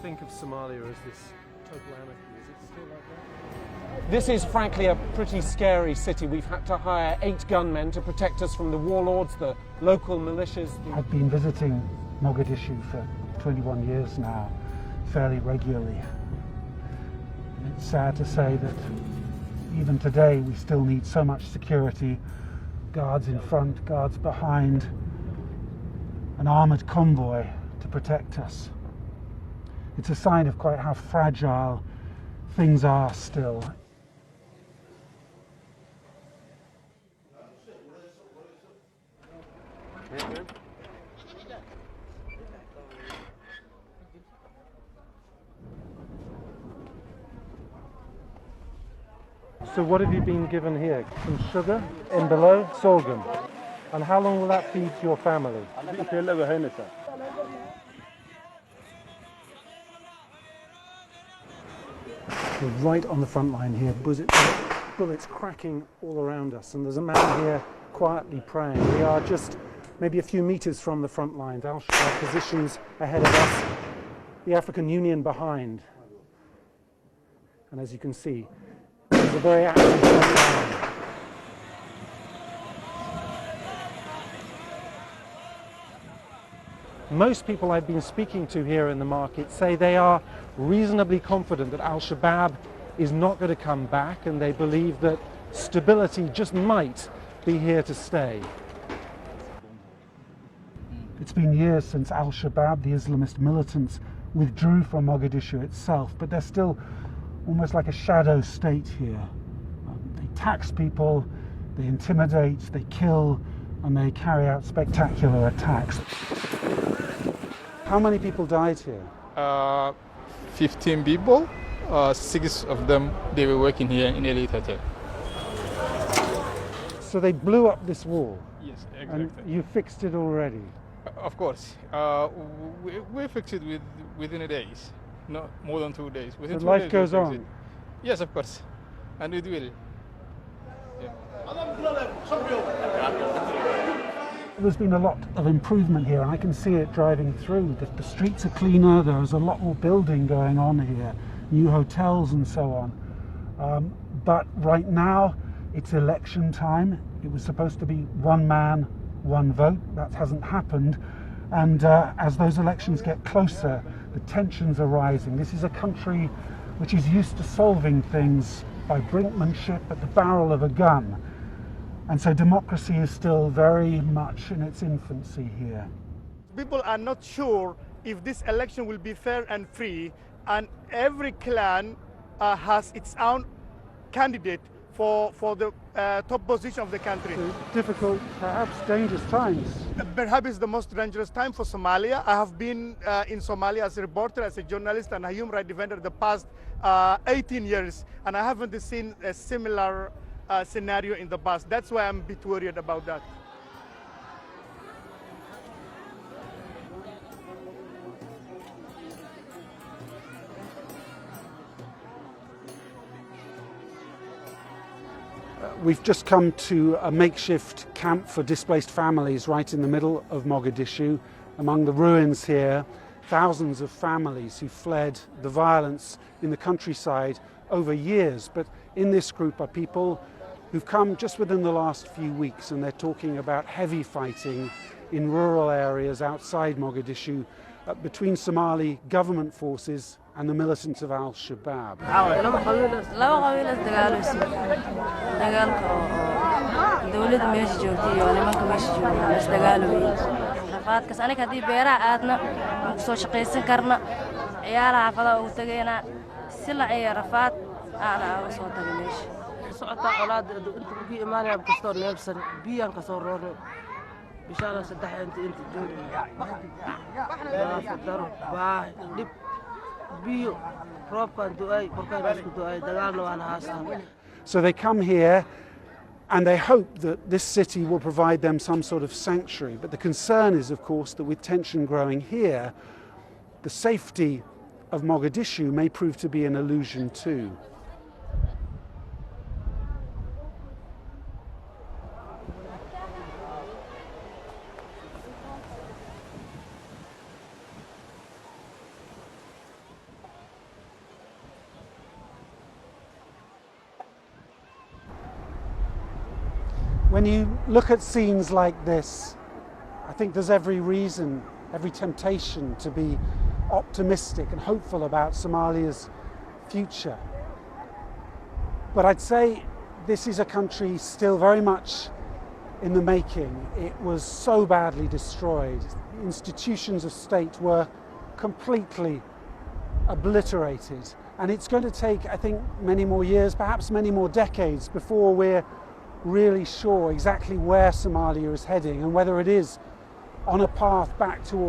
think of Somalia as this total anarchy? Is it still like that? This is frankly a pretty scary city. We've had to hire 8 gunmen to protect us from the warlords, the local militias. I've been visiting Mogadishu for 21 years now, fairly regularly. And it's sad to say that even today we still need so much security, guards in front, guards behind, an armoured convoy to protect us. It's a sign of quite how fragile things are still. So what have you been given here? Some sugar, and below sorghum. And how long will that feed your family? We're right on the front line here, bullets cracking all around us, and there's a man here quietly praying. We are just maybe a few meters from the front lines. Al-Shabaab positions ahead of us, the African Union behind. And as you can see, there's a very active front line. Most people I've been speaking to here in the market say they are reasonably confident that Al-Shabaab is not going to come back, and they believe that stability just might be here to stay. It's been years since Al-Shabaab, the Islamist militants, withdrew from Mogadishu itself, but they're still almost like a shadow state here. They tax people, they intimidate, they kill, and they carry out spectacular attacks. How many people died here? 15 people. 6 of them, they were working here in Elite Hotel. So they blew up this wall? Yes, exactly. And you fixed it already? Of course. We fixed it within a days, not more than 2 days. Within So 2 life days goes we fixed on? it. Yes, of course. And it will. Yeah. There's been a lot of improvement here, and I can see it driving through. The streets are cleaner, there's a lot more building going on here, new hotels and so on. But right now, it's election time. It was supposed to be one man, one vote. That hasn't happened. And as those elections get closer, the tensions are rising. This is a country which is used to solving things by brinkmanship at the barrel of a gun. And so democracy is still very much in its infancy here. People are not sure if this election will be fair and free, and every clan has its own candidate for the top position of the country. So difficult, perhaps dangerous times. Perhaps it's the most dangerous time for Somalia. I have been in Somalia as a reporter, as a journalist, and a human rights defender the past 18 years, and I haven't seen a similar scenario in the past. That's why I'm a bit worried about that. We've just come to a makeshift camp for displaced families right in the middle of Mogadishu. Among the ruins here, thousands of families who fled the violence in the countryside over years. But in this group are people who've come just within the last few weeks, and they're talking about heavy fighting in rural areas outside Mogadishu between Somali government forces and the militants of Al-Shabaab. So they come here and they hope that this city will provide them some sort of sanctuary. But the concern is, of course, that with tension growing here, the safety of Mogadishu may prove to be an illusion too. When you look at scenes like this, I think there's every reason, every temptation to be optimistic and hopeful about Somalia's future. But I'd say this is a country still very much in the making. It was so badly destroyed. Institutions of state were completely obliterated. And it's going to take, I think, many more years, perhaps many more decades, before we're really sure exactly where Somalia is heading and whether it is on a path back towards